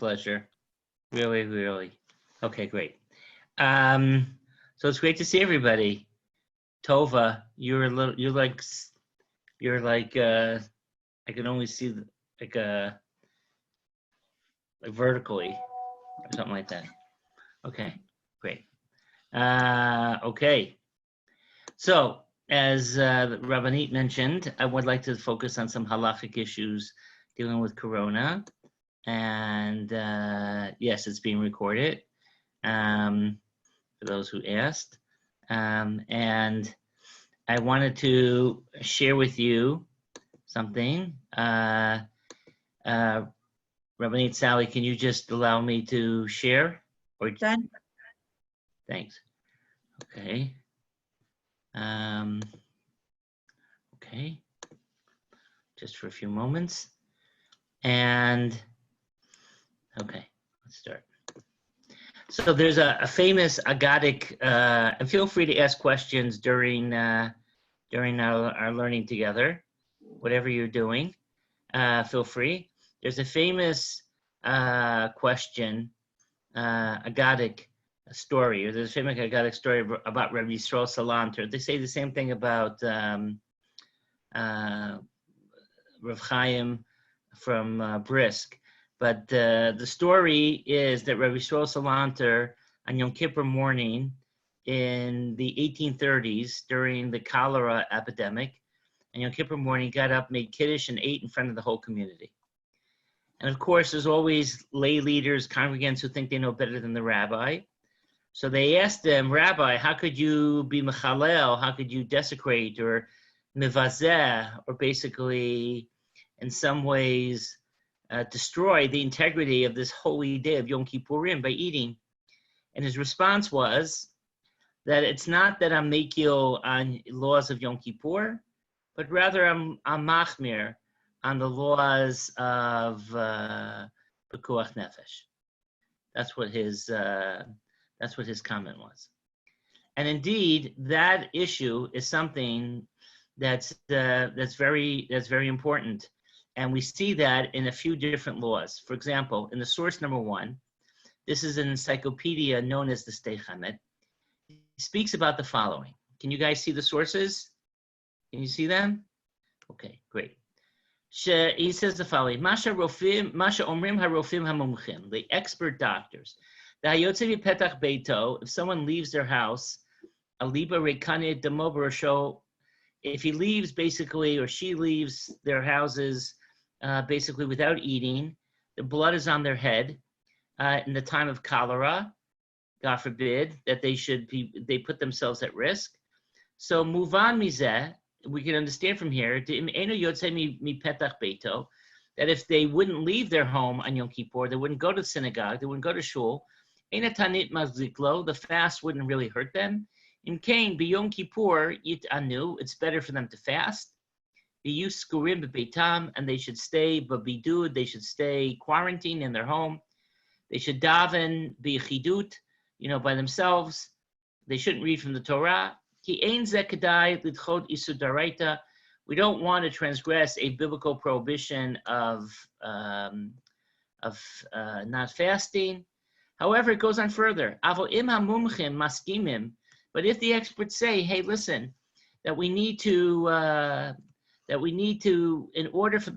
pleasure. Really, really. Okay, great. So it's great to see everybody. Tova, you're like I can only see like like vertically or something like that. Okay, great. Okay. So as Rabbi mentioned, I would like to focus on some halachic issues dealing with Corona. And yes, it's being recorded for those who asked. And I wanted to share with you something. Rabbi Sally, can you just allow me to share? Or Done. Thanks. Okay. Okay. Just for a few moments. And okay, let's start. So there's a famous Agadic, and feel free to ask questions during our learning together, whatever you're doing, feel free. There's a famous question, Agadic story, or there's a famous Agadic story about Rabbi Yisrael Salanter. They say the same thing about Rav Chaim from Brisk. But the story is that Rabbi Yisrael Salanter on Yom Kippur morning in the 1830s during the cholera epidemic, and Yom Kippur morning got up, made kiddush, and ate in front of the whole community. And of course, there's always lay leaders, congregants who think they know better than the rabbi. So they asked him, Rabbi, how could you be mechalel? How could you desecrate or mevazeh, or basically in some ways destroy the integrity of this holy day of Yom Kippurim by eating? And his response was that it's not that I'm makil on laws of Yom Kippur, but rather I'm machmir on the laws of Pekuach Nefesh. That's what his comment was. And indeed, that issue is something that's very important. And we see that in a few different laws. For example, in the source number 1, this is an encyclopedia known as the Stei Chamet. It speaks about the following. Can you guys see the sources? Can you see them? Okay, great. He says the following: Masha omrim harofim hamumchim, the expert doctors. If someone leaves their house, if he leaves basically, or she leaves their houses basically without eating, the blood is on their head in the time of cholera, God forbid, that they put themselves at risk. So muvan mizeh, we can understand from here, that if they wouldn't leave their home on Yom Kippur, they wouldn't go to synagogue, they wouldn't go to shul, the fast wouldn't really hurt them. In Cain, b'Yom Kippur, it's better for them to fast. And they should stay b'bidud, they should stay quarantined in their home. They should daven b'chidut, by themselves. They shouldn't read from the Torah. We don't want to transgress a biblical prohibition of not fasting. However, it goes on further. But if the experts say, "Hey, listen, that we need to, in order for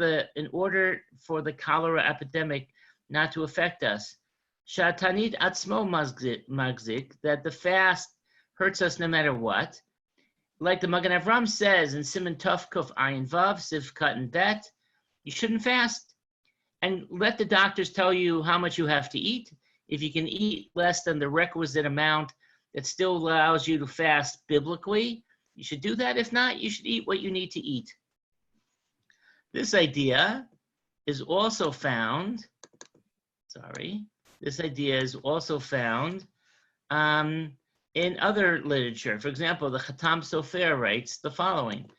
the cholera epidemic not to affect us, shatanit atzmo magzik, that the fast hurts us no matter what." Like the Magen Avram says in Siman Tov Kuf Ayin Vav Siv Kat and Bet, you shouldn't fast, and let the doctors tell you how much you have to eat. If you can eat less than the requisite amount that still allows you to fast biblically, you should do that. If not, you should eat what you need to eat. This idea is also found, in other literature. For example, the Khatam Sofer writes the following.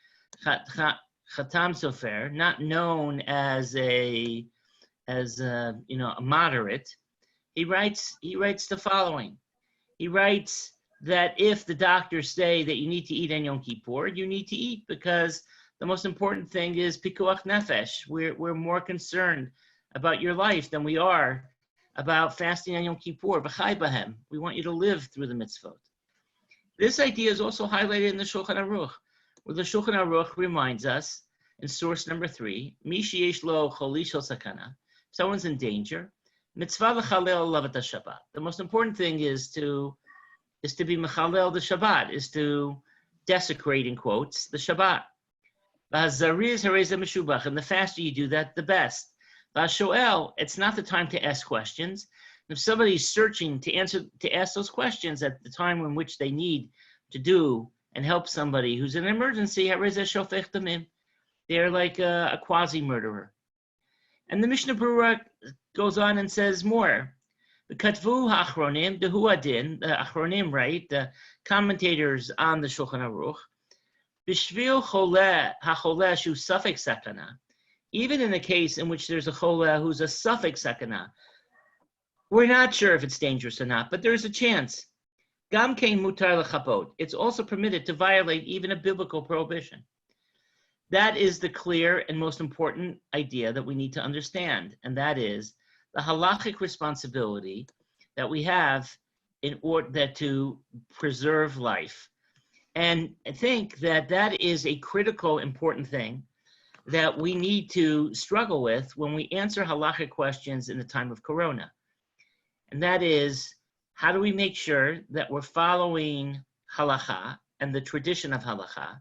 Khatam Sofer, not known as a moderate, he writes the following. He writes that if the doctors say that you need to eat on Yom Kippur, you need to eat, because the most important thing is pikuach nefesh. We're more concerned about your life than we are about fasting on Yom Kippur, v'chai bahem. We want you to live through the mitzvot. This idea is also highlighted in the Shulchan Aruch, where the Shulchan Aruch reminds us in source number 3, Mi sheyesh lo choli shel sakana, someone's in danger, mitzvah l'chalel alav et Shabbat. The most important thing is to be mechalel the Shabbat, is to desecrate, in quotes, the Shabbat. V'hazariz hareza meshubach, and the faster you do that, the best. V'ashoel, it's not the time to ask questions. If somebody's searching to ask those questions at the time in which they need to do and help somebody who's in an emergency, they're like a quasi-murderer. And the Mishnah Berurah goes on and says more. The Katvu Hachronim, the Huadin, the Achronim, right, the commentators on the Shulchan Aruch, Bishvil Choleh HaCholeh Shu Safek Sakana, even in a case in which there's a Choleh who's a Safek Sakana, we're not sure if it's dangerous or not, but there's a chance. Gam kein mutar lechapot. It's also permitted to violate even a biblical prohibition. That is the clear and most important idea that we need to understand, and that is the halachic responsibility that we have in order to preserve life. And I think that that is a critical, important thing that we need to struggle with when we answer halachic questions in the time of Corona. And that is, how do we make sure that we're following halacha and the tradition of halacha,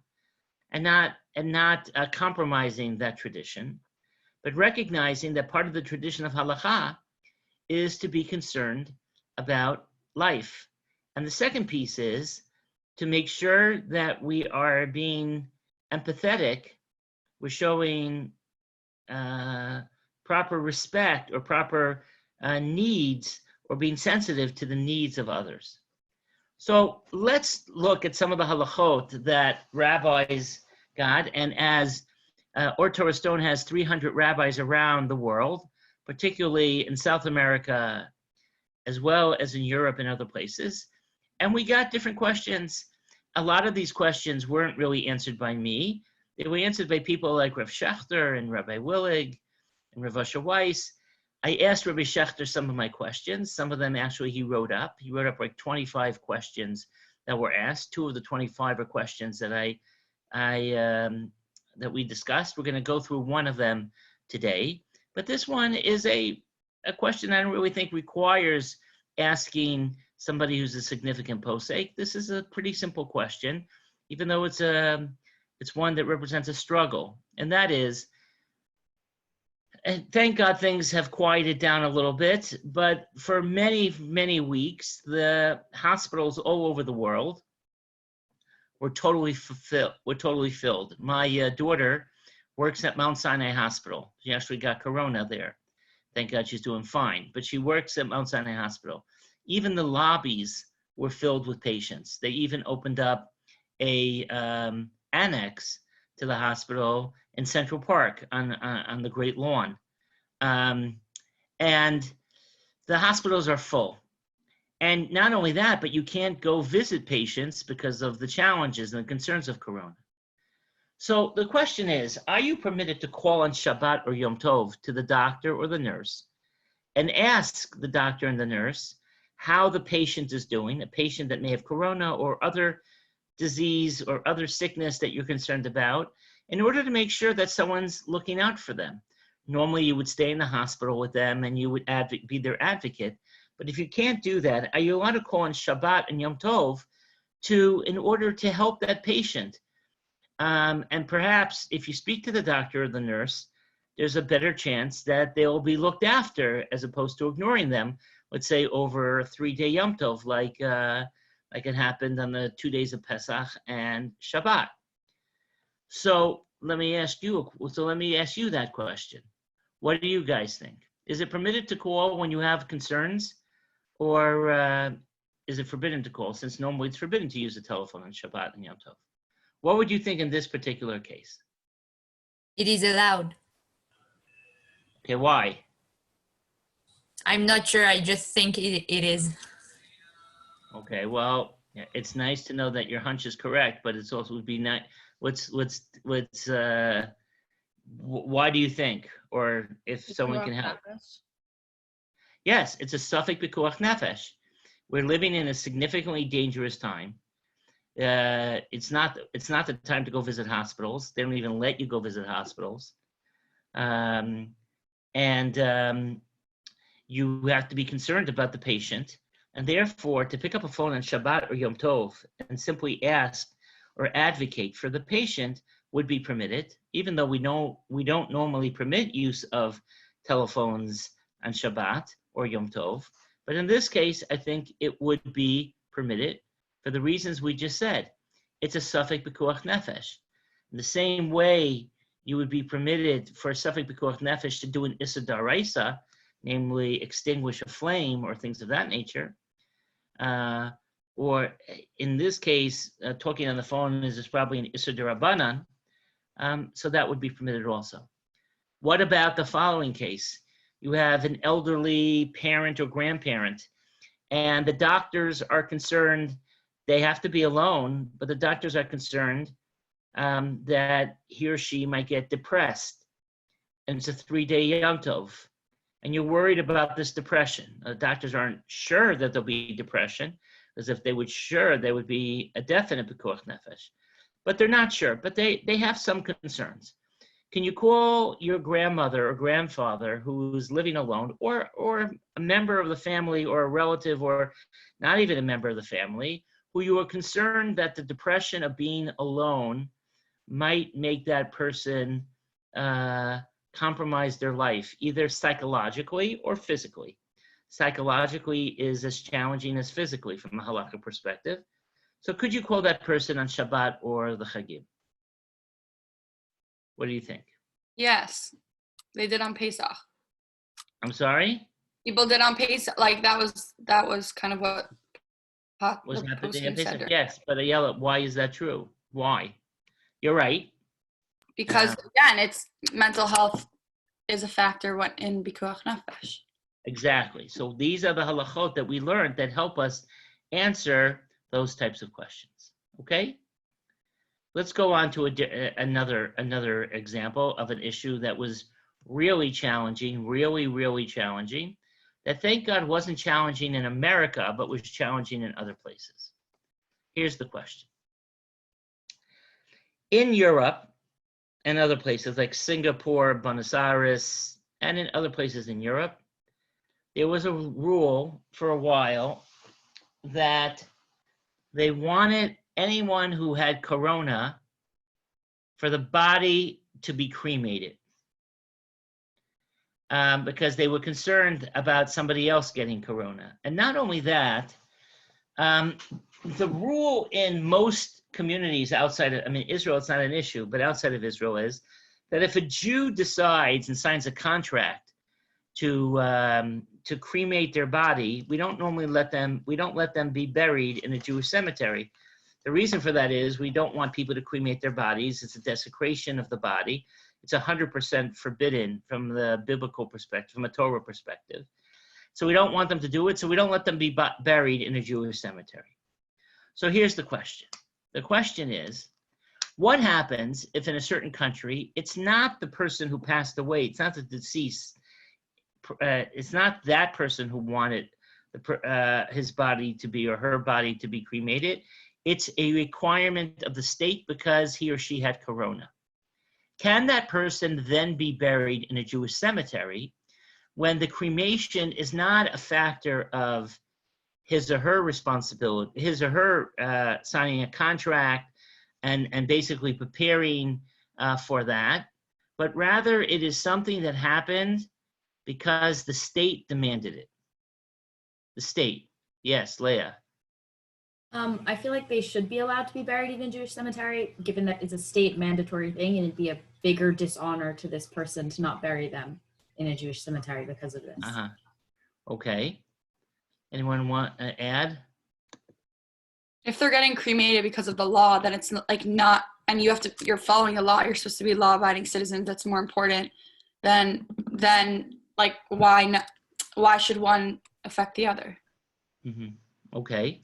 and not compromising that tradition, but recognizing that part of the tradition of halacha is to be concerned about life. And the second piece is to make sure that we are being empathetic, we're showing proper respect or proper needs, or being sensitive to the needs of others. So let's look at some of the halachot that rabbis got. And as Or Torah Stone has 300 rabbis around the world, particularly in South America, as well as in Europe and other places. And we got different questions. A lot of these questions weren't really answered by me. They were answered by people like Rav Schachter and Rabbi Willig and Rav Asher Weiss. I asked Rabbi Schachter some of my questions. Some of them actually he wrote up. He wrote up like 25 questions that were asked. 2 of the 25 are questions that that we discussed. We're going to go through one of them today. But this one is a question I don't really think requires asking somebody who's a significant posek. This is a pretty simple question, even though it's one that represents a struggle. And that is, and thank God things have quieted down a little bit, but for many, many weeks, the hospitals all over the world were totally filled. My daughter works at Mount Sinai Hospital. She actually got corona there. Thank God she's doing fine, but she works at Mount Sinai Hospital. Even the lobbies were filled with patients. They even opened up a annex to the hospital in Central Park on the Great Lawn. And the hospitals are full. And not only that, but you can't go visit patients because of the challenges and the concerns of corona. So the question is, are you permitted to call on Shabbat or Yom Tov to the doctor or the nurse and ask the doctor and the nurse how the patient is doing, a patient that may have corona or other disease or other sickness that you're concerned about, in order to make sure that someone's looking out for them? Normally you would stay in the hospital with them and you would be their advocate. But if you can't do that, are you allowed to call on Shabbat and Yom Tov in order to help that patient? And perhaps if you speak to the doctor or the nurse, there's a better chance that they'll be looked after as opposed to ignoring them, let's say over a 3-day Yom Tov, like it happened on the 2 days of Pesach and Shabbat. So let me ask you that question. What do you guys think? Is it permitted to call when you have concerns, or is it forbidden to call, since normally it's forbidden to use the telephone on Shabbat and Yom Tov? What would you think in this particular case? It is allowed. Okay, why? I'm not sure. I just think it is. Okay, well, it's nice to know that your hunch is correct, but it's also would be not. Why do you think, or if someone can help? Yes, it's a suffix pikuach nefesh. We're living in a significantly dangerous time. It's not the time to go visit hospitals. They don't even let you go visit hospitals. You have to be concerned about the patient. And therefore, to pick up a phone on Shabbat or Yom Tov and simply ask or advocate for the patient would be permitted, even though we don't normally permit use of telephones on Shabbat or Yom Tov. But in this case, I think it would be permitted for the reasons we just said. It's a suffix b'kuach nefesh. In the same way, you would be permitted for a suffix b'kuach nefesh to do an issa d'oraisa, namely extinguish a flame or things of that nature. Or in this case, talking on the phone is probably an issa d'rabanan, so that would be permitted also. What about the following case? You have an elderly parent or grandparent, and the doctors are concerned they have to be alone, but the doctors are concerned that he or she might get depressed, and it's a 3-day Yom Tov, and you're worried about this depression. The doctors aren't sure that there'll be depression, as if they would sure there would be a definite pikuach nefesh, but they're not sure, but they have some concerns. Can you call your grandmother or grandfather who's living alone, or a member of the family, or a relative, or not even a member of the family, who you are concerned that the depression of being alone might make that person compromise their life, either psychologically or physically? Psychologically is as challenging as physically from a halacha perspective. So could you call that person on Shabbat or the Chagim? What do you think? Yes, they did on Pesach. I'm sorry? People did on Pesach. Like that was kind of what Was the that the day of posting said. Pesach? Yes, but Ayala, why is that true? Why? You're right. Because again, it's mental health is a factor when in Bikuach Nefesh. Exactly. So these are the halachot that we learned that help us answer those types of questions. Okay? Let's go on to another example of an issue that was really challenging, really challenging, that thank God wasn't challenging in America, but was challenging in other places. Here's the question. In Europe and other places like Singapore, Buenos Aires, and in other places in Europe, there was a rule for a while that they wanted anyone who had corona for the body to be cremated because they were concerned about somebody else getting corona. And not only that, the rule in most communities outside of, Israel, it's not an issue, but outside of Israel is that if a Jew decides and signs a contract to cremate their body, we don't let them be buried in a Jewish cemetery. The reason for that is we don't want people to cremate their bodies. It's a desecration of the body. It's 100% forbidden from the biblical perspective, from a Torah perspective. So we don't want them to do it, so we don't let them be buried in a Jewish cemetery. So here's the question. The question is, what happens if in a certain country, it's not the person who passed away, it's not the deceased, it's not that person who wanted his body to be, or her body to be cremated. It's a requirement of the state because he or she had corona. Can that person then be buried in a Jewish cemetery when the cremation is not a factor of his or her responsibility, his or her signing a contract and basically preparing for that, but rather it is something that happened because the state demanded it? The state. Yes, Leah. I feel like they should be allowed to be buried in a Jewish cemetery, given that it's a state mandatory thing, and it'd be a bigger dishonor to this person to not bury them in a Jewish cemetery because of this. Okay. Anyone want to add? If they're getting cremated because of the law, then it's not, and you're following the law, you're supposed to be law-abiding citizens, that's more important, then like why should one affect the other? Mm-hmm. Okay.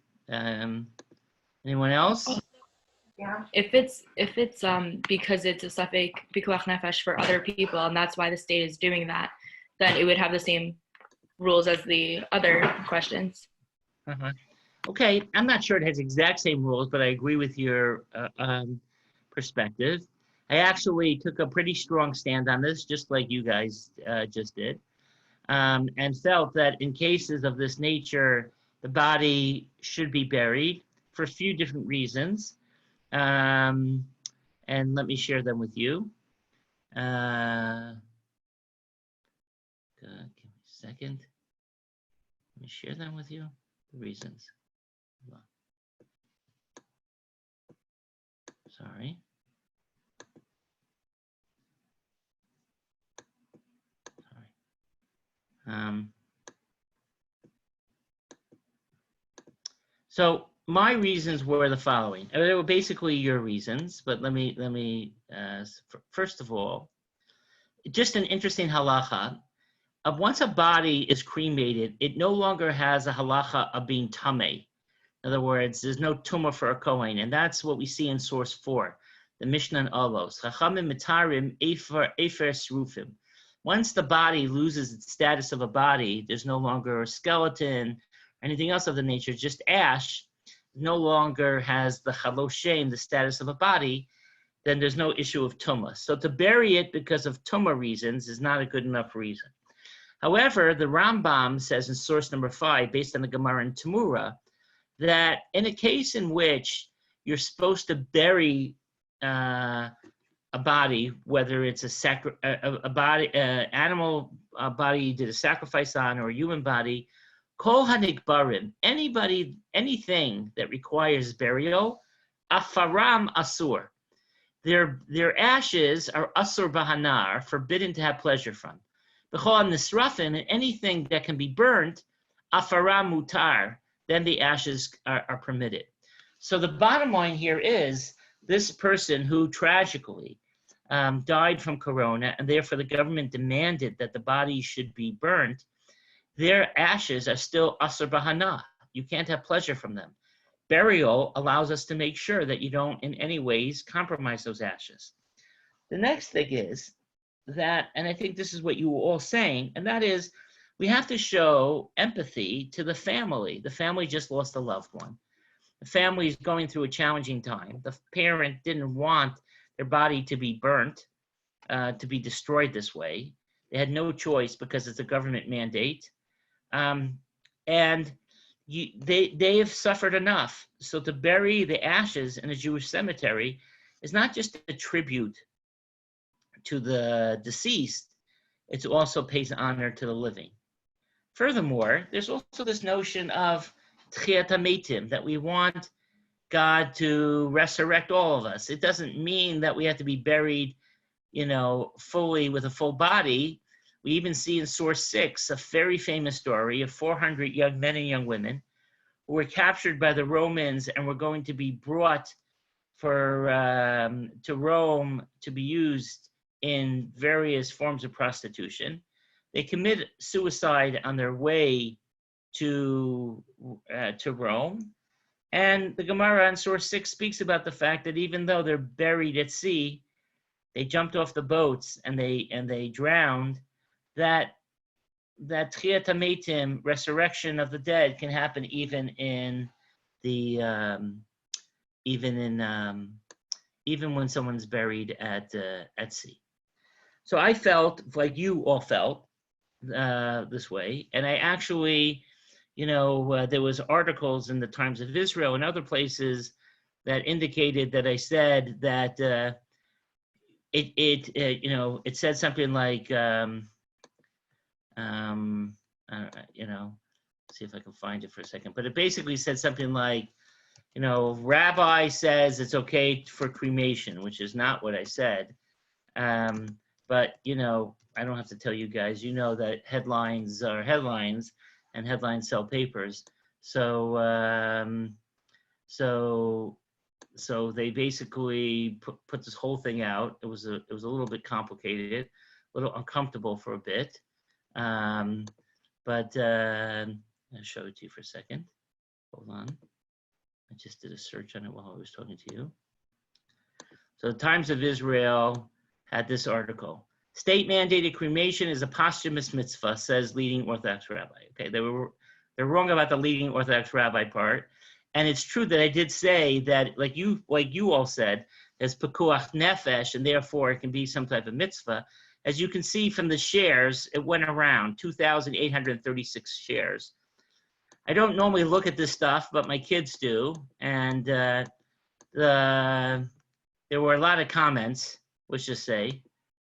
Anyone else? Yeah. If it's because it's a suffix pikuach nefesh for other people, and that's why the state is doing that, then it would have the same rules as the other questions. Uh-huh. Okay, I'm not sure it has exact same rules, but I agree with your perspective. I actually took a pretty strong stand on this, just like you guys just did, and felt that in cases of this nature, the body should be buried for a few different reasons. And let me share them with you. Give me a second. Let me share them with you, the reasons. Sorry. So my reasons were the following. They were basically your reasons, but let me first of all, just an interesting halacha. Once a body is cremated, it no longer has a halacha of being tameh. In other words, there's no tumah for a kohen, and that's what we see in source 4, the Mishnah and Olos. Chachamim mitarim efer srufim. Once the body loses its status of a body, there's no longer a skeleton or anything else of the nature, just ash, no longer has the chaloshem, the status of a body, then there's no issue of tumah. So to bury it because of tumah reasons is not a good enough reason. However, the Rambam says in source number 5, based on the Gemara in Tamura, that in a case in which you're supposed to bury a body, whether it's a body, animal body you did a sacrifice on, or a human body, kol hanikbarim, anything that requires burial, afaram asur. Their ashes are asur bahanar, forbidden to have pleasure from. B'chol nisrafin, and anything that can be burnt, afaram mutar, then the ashes are permitted. So the bottom line here is this person who tragically died from corona, and therefore the government demanded that the body should be burnt, their ashes are still asur bahana. You can't have pleasure from them. Burial allows us to make sure that you don't in any ways compromise those ashes. The next thing is that, and I think this is what you were all saying, and that is we have to show empathy to the family. The family just lost a loved one. The family is going through a challenging time. The parent didn't want their body to be burnt, to be destroyed this way. They had no choice because it's a government mandate. And they have suffered enough. So to bury the ashes in a Jewish cemetery is not just a tribute to the deceased, it also pays honor to the living. Furthermore, there's also this notion of tchiyat hametim, that we want God to resurrect all of us. It doesn't mean that we have to be buried, fully with a full body. We even see in source 6 a very famous story of 400 young men and young women who were captured by the Romans and were going to be brought to Rome to be used in various forms of prostitution. They commit suicide on their way to Rome. And the Gemara in source 6 speaks about the fact that even though they're buried at sea, they jumped off the boats and they drowned, that tchiyat hametim, resurrection of the dead, can happen even when someone's buried at sea. So I felt like you all felt this way, and I actually, there was articles in the Times of Israel and other places that indicated that I said that it said something like, see if I can find it for a second, but it basically said something like, Rabbi says it's okay for cremation, which is not what I said. But, I don't have to tell you guys, that headlines are headlines and headlines sell papers. So they basically put this whole thing out. It was a little bit complicated, a little uncomfortable for a bit. But I'll show it to you for a second. Hold on. I just did a search on it while I was talking to you. So the Times of Israel had this article. State mandated cremation is a posthumous mitzvah, says leading Orthodox rabbi. Okay, they're wrong about the leading Orthodox rabbi part. And it's true that I did say that, like you all said, there's pekuach nefesh, and therefore it can be some type of mitzvah. As you can see from the shares, it went around 2,836 shares. I don't normally look at this stuff, but my kids do. And there were a lot of comments, let's just say,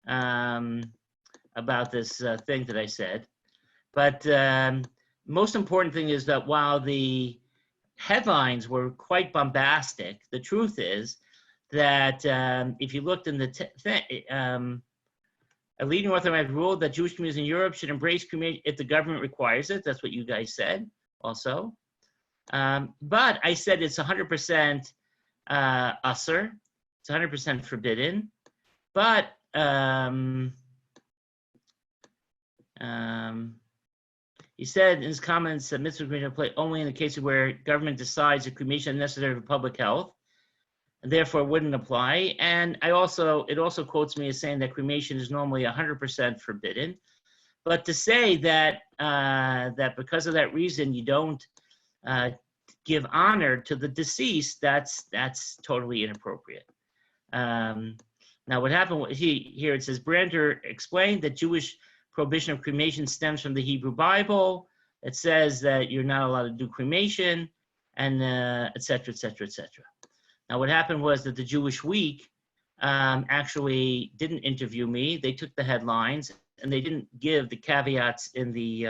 about this thing that I said. But most important thing is that while the headlines were quite bombastic, the truth is that if you looked in the a leading Orthodox ruled that Jewish communities in Europe should embrace cremation if the government requires it. That's what you guys said also. But I said it's 100% usser. It's 100% forbidden. But he said in his comments that mitzvah cremation apply only in the cases where government decides that cremation is necessary for public health, and therefore wouldn't apply. And it also quotes me as saying that cremation is normally 100% forbidden. But to say that that because of that reason you don't give honor to the deceased, that's totally inappropriate. Now what happened here, it says Brander explained that Jewish prohibition of cremation stems from the Hebrew Bible. It says that you're not allowed to do cremation, and et cetera, et cetera, et cetera. Now what happened was that the Jewish Week actually didn't interview me. They took the headlines and they didn't give the caveats in the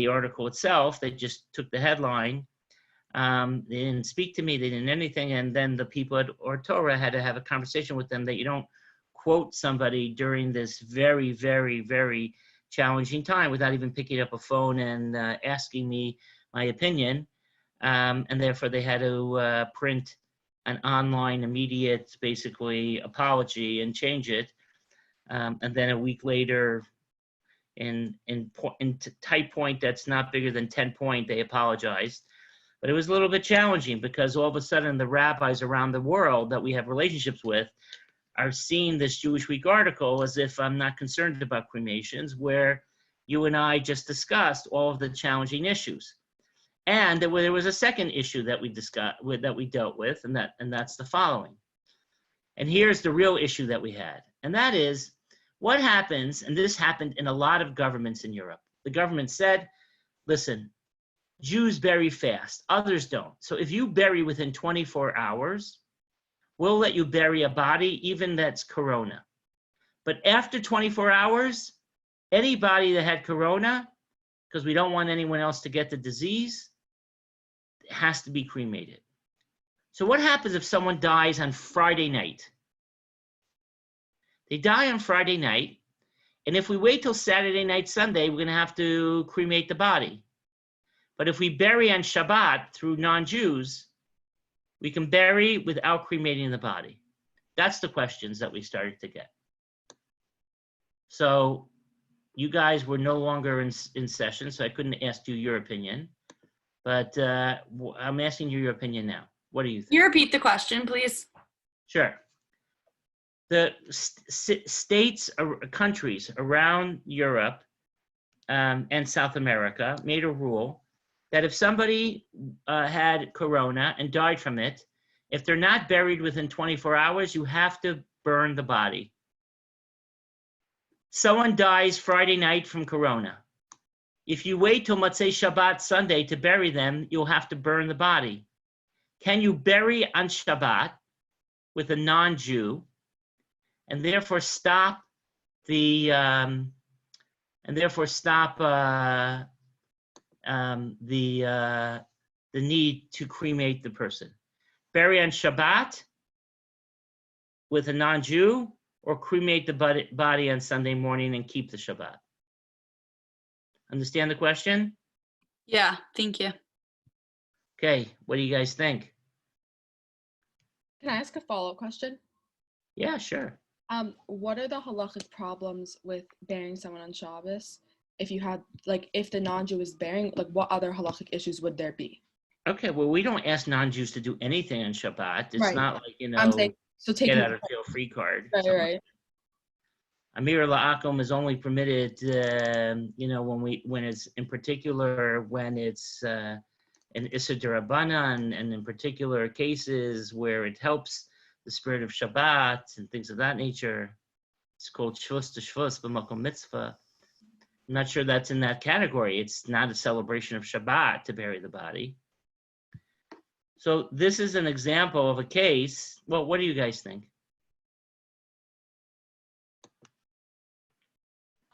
article itself. They just took the headline. They didn't speak to me. They didn't anything. And then the people at Torah had to have a conversation with them that you don't quote somebody during this very, very, very challenging time without even picking up a phone and asking me my opinion. And therefore they had to print an online immediate, basically, apology and change it. And then a week later, in type point that's not bigger than 10 point, they apologized. But it was a little bit challenging because all of a sudden the rabbis around the world that we have relationships with are seeing this Jewish Week article as if I'm not concerned about cremations, where you and I just discussed all of the challenging issues. And there was a second issue that we discussed, that we dealt with, and that's the following. And here's the real issue that we had, and that is what happens, and this happened in a lot of governments in Europe. The government said, listen, Jews bury fast, others don't. So if you bury within 24 hours, we'll let you bury a body, even that's corona. But after 24 hours, anybody that had corona, because we don't want anyone else to get the disease, has to be cremated. So what happens if someone dies on Friday night? They die on Friday night, and if we wait till Saturday night, Sunday, we're going to have to cremate the body. But if we bury on Shabbat through non-Jews, we can bury without cremating the body. That's the questions that we started to get. So you guys were no longer in session, so I couldn't ask you your opinion. But I'm asking you your opinion now. What do you think? Can you repeat the question, please? Sure. The states, countries around Europe and South America made a rule that if somebody had corona and died from it, if they're not buried within 24 hours, you have to burn the body. Someone dies Friday night from corona. If you wait till Motzei Shabbat Sunday to bury them, you'll have to burn the body. Can you bury on Shabbat with a non-Jew and therefore stop the need to cremate the person? Bury on Shabbat with a non-Jew, or cremate the body on Sunday morning and keep the Shabbat? Understand the question? Yeah, thank you. Okay, what do you guys think? Can I ask a follow-up question? Yeah, sure. What are the halachic problems with burying someone on Shabbos? If you had, like, if the non-Jew is burying, like, what other halachic issues would there be? Okay, well, we don't ask non-Jews to do anything on Shabbat. It's Right. not like, I'm saying, so taking get out of jail free card. right. Amir la'akum is only permitted, when it's in particular, when it's an Issa D'Rabbanan, and in particular cases where it helps the spirit of Shabbat and things of that nature. It's called Shvus to Shvus b'makom mitzvah. I'm not sure that's in that category. It's not a celebration of Shabbat to bury the body. So this is an example of a case. Well, what do you guys think?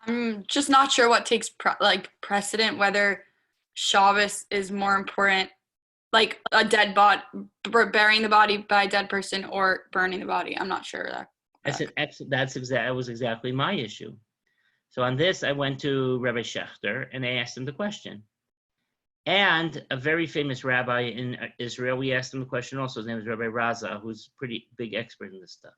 I'm just not sure what takes precedent, whether Shabbos is more important, like a dead body, burying the body by a dead person, or burning the body. I'm not sure that. That was exactly my issue. So on this, I went to Rabbi Schechter and I asked him the question. And a very famous rabbi in Israel, we asked him the question also. His name is Rabbi Raza, who's a pretty big expert in this stuff.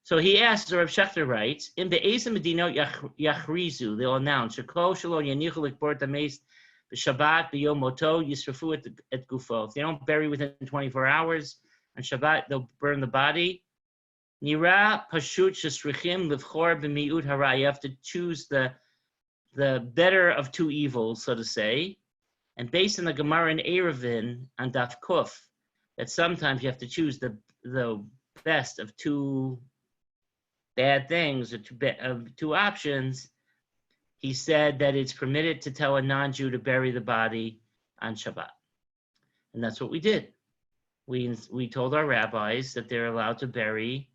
So he asked, Rabbi Schechter writes, in Be'ezim Medinot Yachrizu, they'll announce, Shekol Shalom Yanichu Likbor Tameis B'Shabbat B'Yom Moto Yisrafu et Gufo. If they don't bury within 24 hours on Shabbat, they'll burn the body. Nira Pashut Shesrichim Livchor B'Miut Hara. You have to choose the better of two evils, so to say. And based on the Gemara in Eruvin on Daf Kuf, that sometimes you have to choose the best of two bad things, or two options. He said that it's permitted to tell a non-Jew to bury the body on Shabbat. And that's what we did. We told our rabbis that they're allowed to bury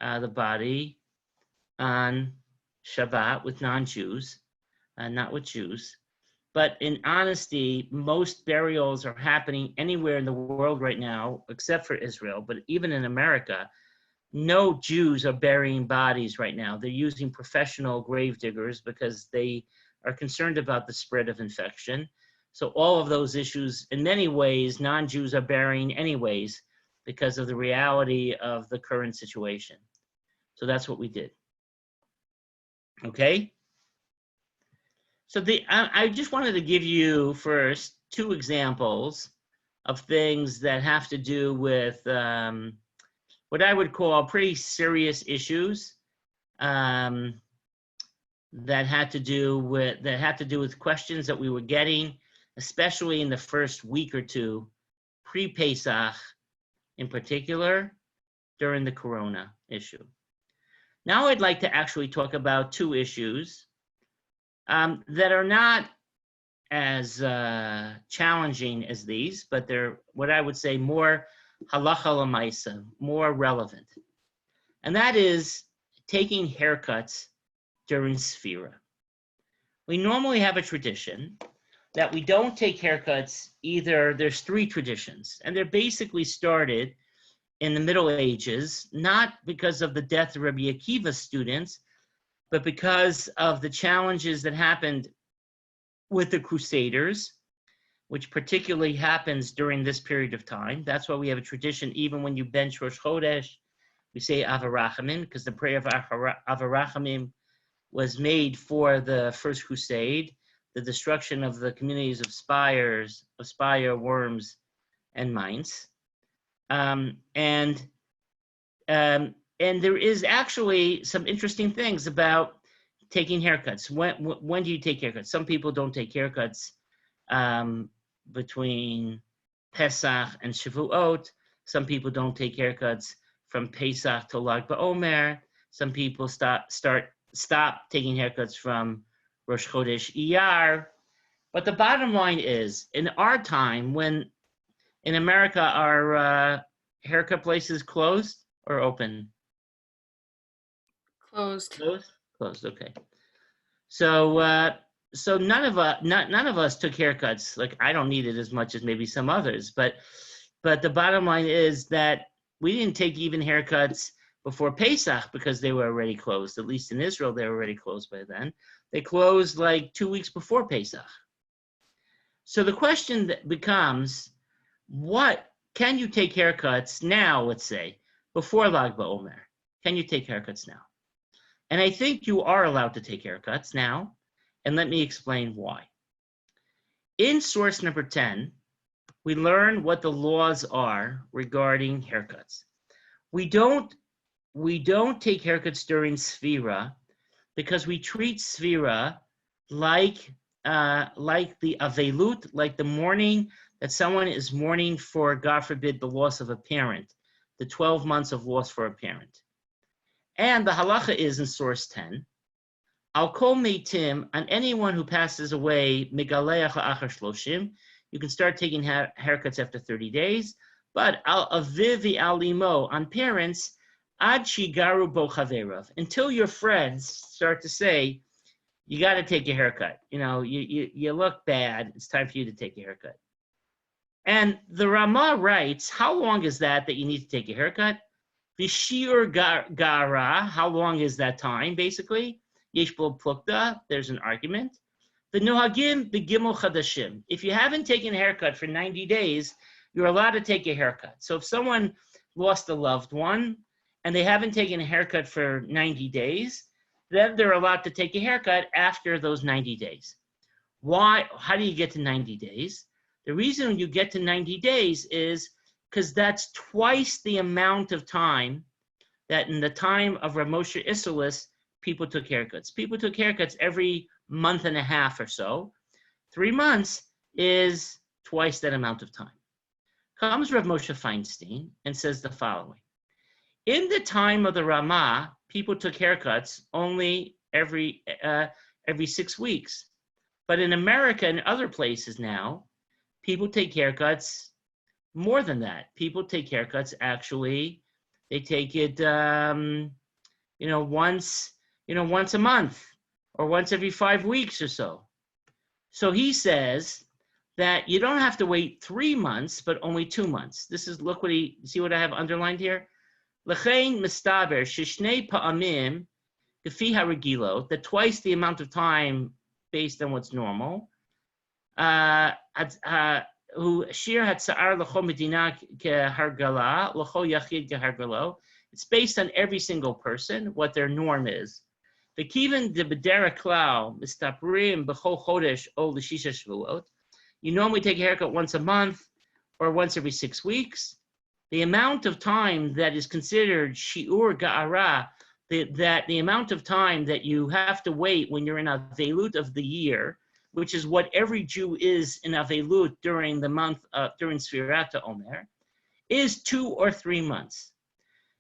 the body on Shabbat with non-Jews, not with Jews. But in honesty, most burials are happening anywhere in the world right now, except for Israel, but even in America, no Jews are burying bodies right now. They're using professional grave diggers because they are concerned about the spread of infection. So all of those issues, in many ways, non-Jews are burying anyways because of the reality of the current situation. So that's what we did. Okay? So I just wanted to give you first two examples of things that have to do with what I would call pretty serious issues that had to do with questions that we were getting, especially in the first week or two, pre-Pesach in particular, during the Corona issue. Now I'd like to actually talk about two issues that are not as challenging as these, but they're what I would say more halacha l'maisa, more relevant. And that is taking haircuts during Sfira. We normally have a tradition that we don't take haircuts either. There's three traditions, and they're basically started in the Middle Ages, not because of the death of Rabbi Akiva's students, but because of the challenges that happened with the Crusaders, which particularly happens during this period of time. That's why we have a tradition, even when you bench Rosh Chodesh, we say Avarachamim, because the prayer of Avarachamim was made for the First Crusade, the destruction of the communities of Speyer, Worms, and Mainz. And there is actually some interesting things about taking haircuts. When do you take haircuts? Some people don't take haircuts between Pesach and Shavuot. Some people don't take haircuts from Pesach to Lag BaOmer. Some people stop taking haircuts from Rosh Chodesh Iyar. But the bottom line is, in our time, when in America are haircut places closed or open? Closed. Closed. Okay. So so none of us took haircuts. Like, I don't need it as much as maybe some others, but the bottom line is that we didn't take even haircuts before Pesach because they were already closed. At least in Israel, they were already closed by then. They closed like 2 weeks before Pesach. So the question that becomes, what can you take haircuts now? Let's say before Lag BaOmer, can you take haircuts now? And I think you are allowed to take haircuts now, and let me explain why. In source number 10, we learn what the laws are regarding haircuts. We don't we don't take haircuts during Sfira because we treat Sfira like the Avelut, like the mourning that someone is mourning for, God forbid, the loss of a parent, the 12 months of loss for a parent. And the halacha is in source 10, Al kol meitim, on anyone who passes away, megaleach la'achar shloshim, you can start taking haircuts after 30 days, but al aviv al imo, on parents, ad shigaru bo chaverav, until your friends start to say, you got to take a haircut. You know, you look bad. It's time for you to take a haircut. And the Ramah writes, how long is that you need to take a haircut? V'shir gara, how long is that time, basically? Yesh bo plukta, there's an argument. The nohagim begimel chadashim. If you haven't taken a haircut for 90 days, you're allowed to take a haircut. So if someone lost a loved one and they haven't taken a haircut for 90 days, then they're allowed to take a haircut after those 90 days. Why? How do you get to 90 days? The reason you get to 90 days is because that's twice the amount of time that in the time of Rav Moshe Isserles, people took haircuts. People took haircuts every month and a half or so. 3 months is twice that amount of time. Comes Rav Moshe Feinstein and says the following. In the time of the Ramah, people took haircuts only every 6 weeks. But in America and other places now, people take haircuts more than that. People take haircuts actually, they take it once a month or once every 5 weeks or so. So he says that you don't have to wait 3 months, but only 2 months. This is, see what I have underlined here? L'chein mistaber shishnei pa'amim gefi haragilo, that twice the amount of time based on what's normal. Who shir hatzar l'cho medina kehargala l'cho yachid kehargalo. It's based on every single person, what their norm is. V'kiven de bedera klau mistaprim b'chol chodesh o l'shisha shvuot. You normally take a haircut once a month or once every 6 weeks. The amount of time that is considered shi'ur ga'ara, that the amount of time that you have to wait when you're in a velut of the year, which is what every Jew is in a velut during the month, during Sfirat HaOmer, is 2 or 3 months.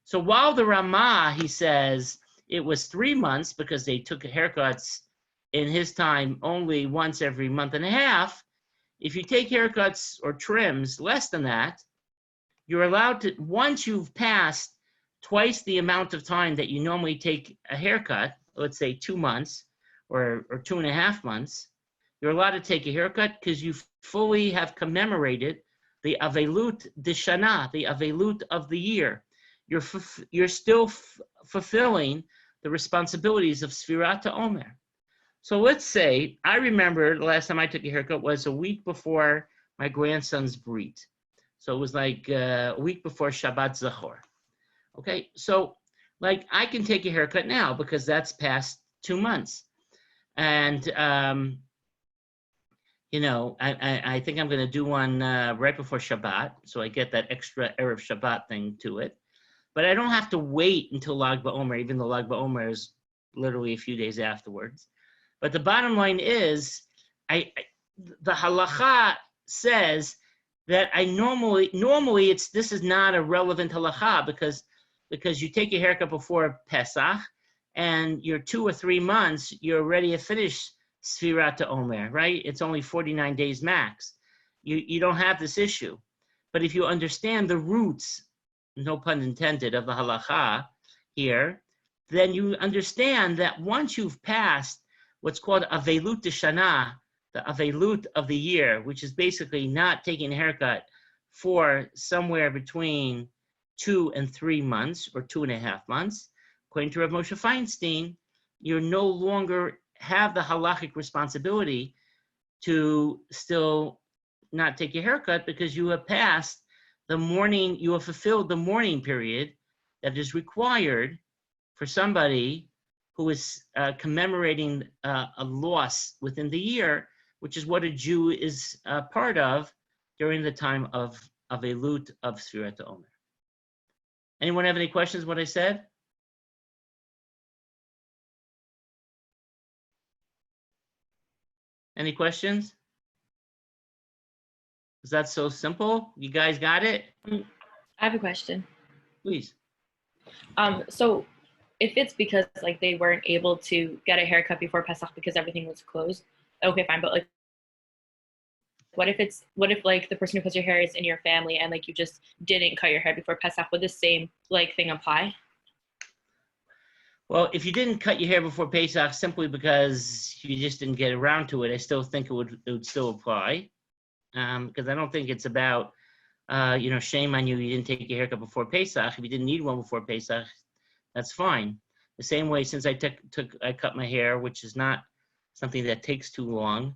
So while the Ramah, he says, it was 3 months because they took haircuts in his time only once every month and a half, if you take haircuts or trims less than that, you're allowed to, once you've passed twice the amount of time that you normally take a haircut, let's say 2 months or 2.5 months, you're allowed to take a haircut because you fully have commemorated the Avelut Dishana, the Avelut of the year. You're still fulfilling the responsibilities of Sfirat HaOmer. So let's say, I remember the last time I took a haircut was a week before my grandson's Brit. So it was like a week before Shabbat Zachor. Okay, so like I can take a haircut now because that's past 2 months. And, I think I'm going to do one right before Shabbat. So I get that extra Erev Shabbat thing to it. But I don't have to wait until Lag BaOmer, even though Lag BaOmer is literally a few days afterwards. But the bottom line is, the halacha says that I normally this is not a relevant halacha because you take a haircut before Pesach and you're 2 or 3 months, you're already to finish Sfirat HaOmer, right? It's only 49 days max. You don't have this issue. But if you understand the roots, no pun intended, of the halacha here, then you understand that once you've passed what's called Avelut Deshana, the Avelut of the year, which is basically not taking a haircut for somewhere between 2 and 3 months or 2.5 months, according to Rav Moshe Feinstein, you no longer have the halachic responsibility to still not take a haircut because you have passed the mourning, you have fulfilled the mourning period that is required for somebody who is commemorating a loss within the year, which is what a Jew is part of during the time of Avelut of Sfirat HaOmer. Anyone have any questions what I said? Any questions? Is that so simple? You guys got it? I have a question. Please. So if it's because like they weren't able to get a haircut before Pesach because everything was closed, okay, fine. But like, what if like the person who cuts your hair is in your family and like you just didn't cut your hair before Pesach? Would the same like thing apply? Well, if you didn't cut your hair before Pesach simply because you just didn't get around to it, I still think it would still apply. Because I don't think it's about, shame on you. You didn't take your haircut before Pesach. If you didn't need one before Pesach, that's fine. The same way, since I cut my hair, which is not something that takes too long,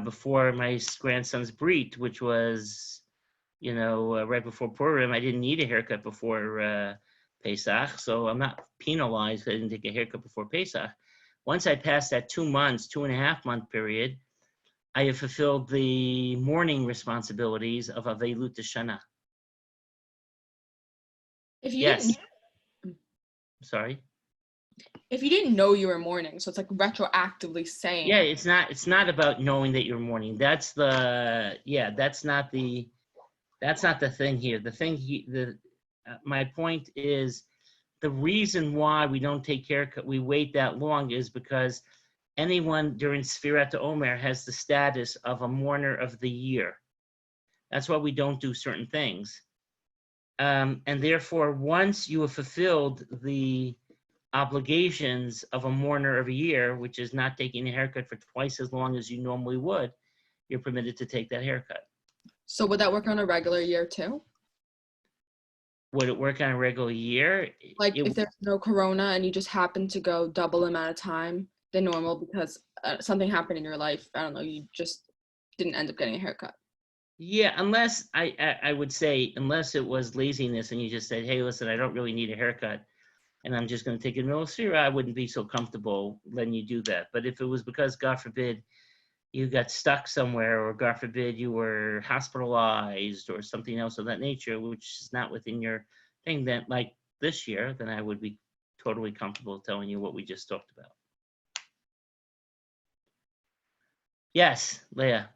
before my grandson's brit, which was, right before Purim, I didn't need a haircut before Pesach, so I'm not penalized because I didn't take a haircut before Pesach. Once I passed that 2.5 month period, I have fulfilled the mourning responsibilities of Avelut Shana. If you Yes. didn't, Sorry. if you didn't know you were mourning, so it's like retroactively saying. Yeah, it's not about knowing that you're mourning. That's not the thing here. The thing my point is, the reason why we don't take haircut, we wait that long, is because anyone during Sfirat Omer has the status of a mourner of the year. That's why we don't do certain things. And therefore, once you have fulfilled the obligations of a mourner of a year, which is not taking a haircut for twice as long as you normally would, you're permitted to take that haircut. So would that work on a regular year too? Would it work on a regular year? Like if there's no corona and you just happen to go double amount of time than normal because something happened in your life, I don't know, you just didn't end up getting a haircut. Yeah, unless I would say, unless it was laziness and you just said, hey, listen, I don't really need a haircut and I'm just going to take it in the middle of Sira, I wouldn't be so comfortable letting you do that. But if it was because, God forbid, you got stuck somewhere, or God forbid, you were hospitalized or something else of that nature, which is not within your thing, then like this year, then I would be totally comfortable telling you what we just talked about. Yes, Leah.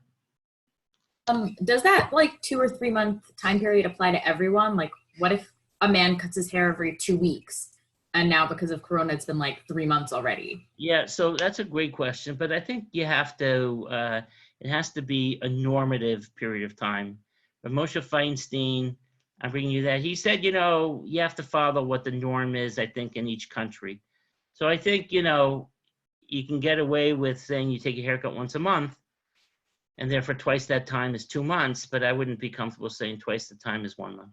Does that like 2 or 3 month time period apply to everyone? Like, what if a man cuts his hair every 2 weeks and now because of Corona, it's been like 3 months already? Yeah, so that's a great question, but I think you have to, it has to be a normative period of time. But Moshe Feinstein, I'm bringing you that. He said, you have to follow what the norm is, I think, in each country. So I think, you can get away with saying you take a haircut once a month, and therefore twice that time is 2 months, but I wouldn't be comfortable saying twice the time is 1 month.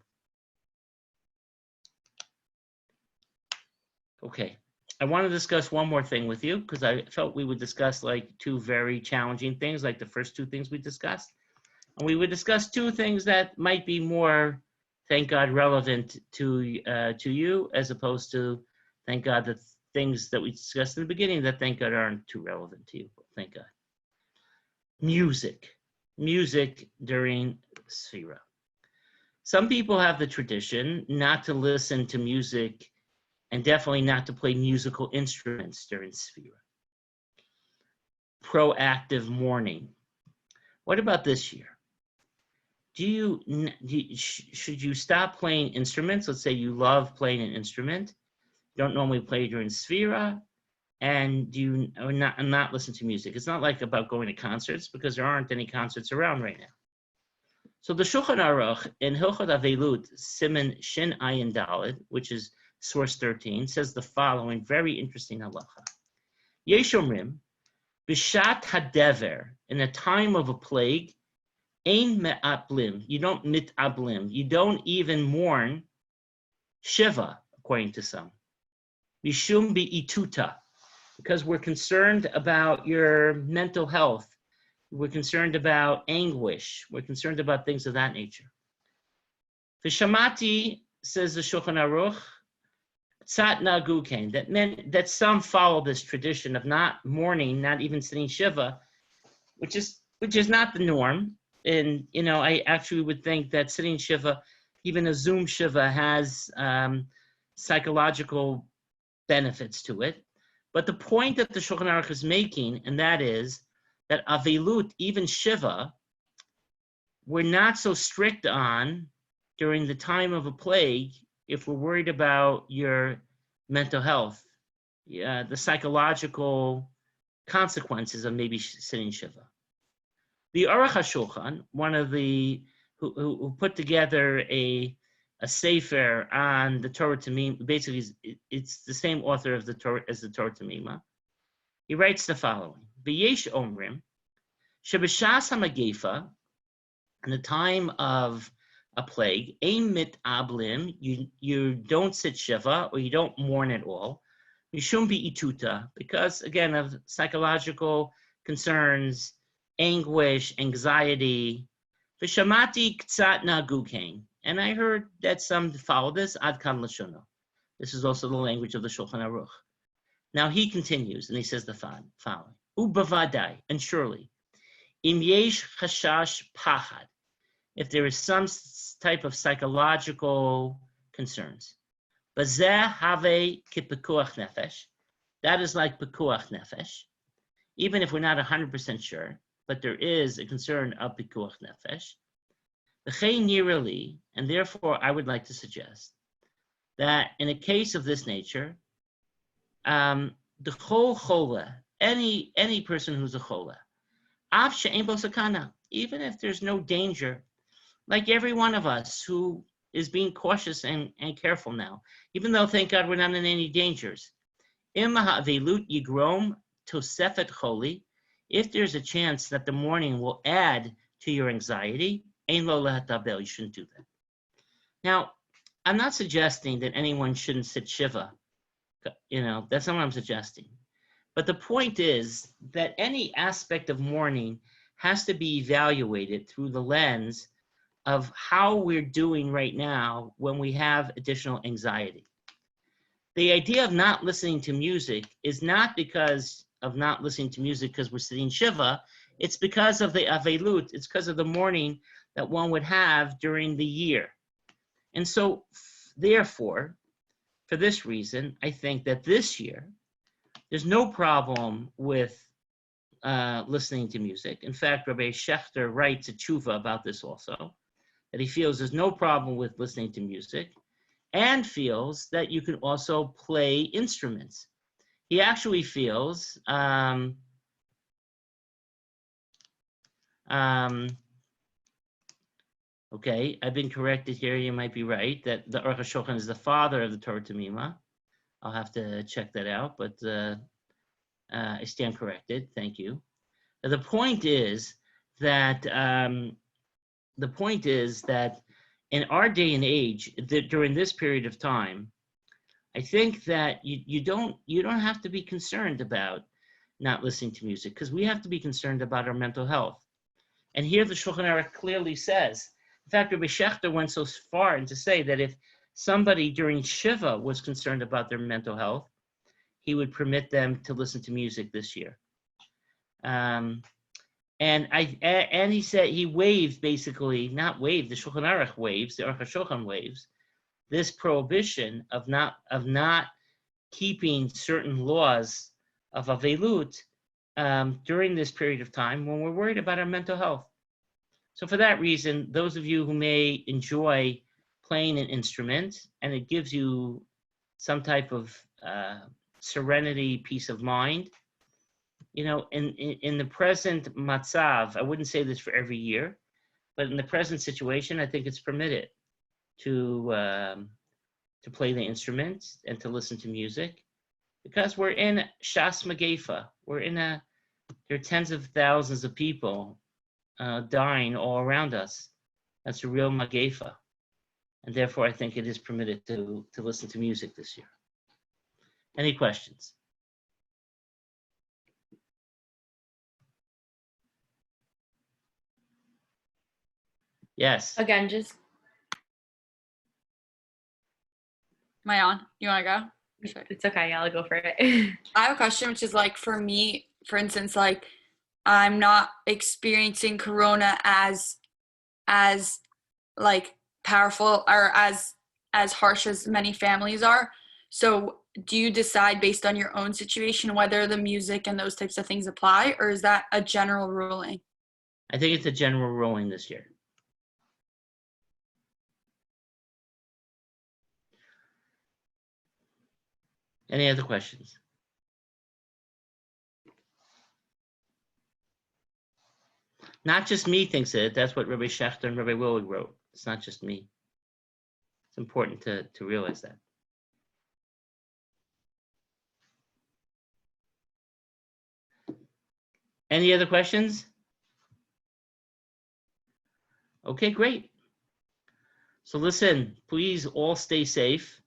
Okay, I want to discuss one more thing with you because I felt we would discuss like 2 very challenging things, like the first 2 things we discussed. And we would discuss 2 things that might be more, thank God, relevant to you, as opposed to, thank God, the things that we discussed in the beginning that, thank God, aren't too relevant to you. Thank God. Music during Sfira. Some people have the tradition not to listen to music and definitely not to play musical instruments during Sfira. Proactive mourning. What about this year? Should you stop playing instruments? Let's say you love playing an instrument, you don't normally play during Sfira, and you not listen to music. It's not like about going to concerts because there aren't any concerts around right now. So the Shulchan Aruch in Hilchot Avelut, Siman Shin Ayin Daled, which is source 13, says the following very interesting halacha. Yesh omrim, b'shat hadever, in a time of a plague, ein me'ablim, you don't mit'ablim, you don't even mourn shiva, according to some. Mishum bi'ituta, because we're concerned about your mental health. We're concerned about anguish. We're concerned about things of that nature. Vishamati, says the Shulchan Aruch, tzat nagu kain, that some follow this tradition of not mourning, not even sitting shiva, which is not the norm. And I actually would think that sitting shiva, even a Zoom shiva, has psychological benefits to it. But the point that the Shulchan Aruch is making, and that is that Avilut, even Shiva, we're not so strict on during the time of a plague if we're worried about your mental health, the psychological consequences of maybe sitting Shiva. The Aruch HaShulchan, one of the who put together a sefer on the Torah Tamima, basically it's the same author of the Torah as the Torah Tamima. He writes the following: V'yesh omrim sheb'shas hamagefa, in the time of a plague, ein mit ablim, you don't sit shiva or you don't mourn at all, mishum bi'ituta, because again of psychological concerns, anguish, anxiety. V'shamati k'tzat nagu kain, and I heard that some follow this ad kan lashono. This is also the language of the Shulchan Aruch. Now he continues and he says the following: Ubavadai, and surely, im yesh chashash pachad, if there is some type of psychological concerns, bazeh have kipekuach nefesh, that is like pekuach nefesh, even if we're not 100% sure, but there is a concern of pekuach nefesh. V'chein nirali, and therefore I would like to suggest that in a case of this nature, the chol chola, any person who's a chola, av she'ein bo sakana, even if there's no danger, like every one of us who is being cautious and careful now, even though, thank God, we're not in any dangers. Im ha'avilut yigrom tosefet choli, if there's a chance that the mourning will add to your anxiety, ein lo lehatabel, you shouldn't do that. Now, I'm not suggesting that anyone shouldn't sit shiva. That's not what I'm suggesting. But the point is that any aspect of mourning has to be evaluated through the lens of how we're doing right now when we have additional anxiety. The idea of not listening to music is not because of not listening to music because we're sitting Shiva, it's because of the Avelut, it's because of the mourning that one would have during the year. And so, therefore, for this reason, I think that this year, there's no problem with listening to music. In fact, Rabbi Schechter writes a tshuva about this also, that he feels there's no problem with listening to music, and feels that you can also play instruments. He actually feels, okay, I've been corrected here, you might be right, that the Aruch HaShulchan is the father of the Torah Tamima. I'll have to check that out, but I stand corrected, thank you. The point is that in our day and age, during this period of time, I think that you don't have to be concerned about not listening to music, because we have to be concerned about our mental health. And here the Shulchan Aruch clearly says, in fact, Rabbi Schechter went so far as to say that if somebody during Shiva was concerned about their mental health, he would permit them to listen to music this year. And he said he waived, basically, not waived, the Shulchan Aruch waives, the Aruch HaShulchan waives, this prohibition of not keeping certain laws of Avelut during this period of time when we're worried about our mental health. So for that reason, those of you who may enjoy playing an instrument and it gives you some type of serenity, peace of mind, in the present matzav, I wouldn't say this for every year, but in the present situation, I think it's permitted to play the instrument and to listen to music, because we're in Shas Magefa. There are tens of thousands of people dying all around us. That's a real Magefa. And therefore, I think it is permitted to listen to music this year. Any questions? Yes. Again, just Am I on? You want to go? Sure. it's okay. I'll go for it. I have a question, which is like, for me, for instance, like I'm not experiencing Corona as like powerful or as harsh as many families are. So do you decide based on your own situation whether the music and those types of things apply, or is that a general ruling? I think it's a general ruling this year. Any other questions? Not just me thinks it. That's what Rabbi Schechter and Rabbi Willig wrote. It's not just me. It's important to realize that. Any other questions? Okay, great. So listen, please all stay safe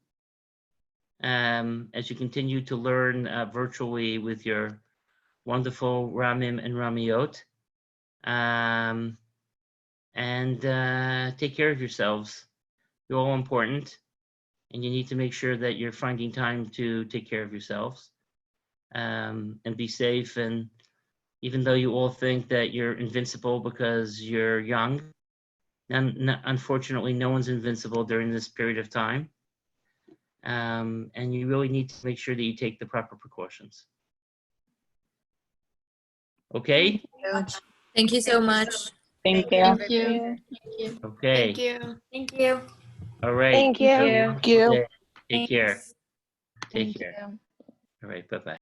as you continue to learn virtually with your wonderful Ramim and Ramiot. And take care of yourselves. You're all important, and you need to make sure that you're finding time to take care of yourselves and be safe. And even though you all think that you're invincible because you're young, unfortunately, no one's invincible during this period of time. And you really need to make sure that you take the proper precautions. Okay? Thank you so much. Thank you. Thank you. Okay. Thank you. Thank you. All right. Thank you. Have a wonderful day. Take care. Thanks. Take care. All right. Bye-bye.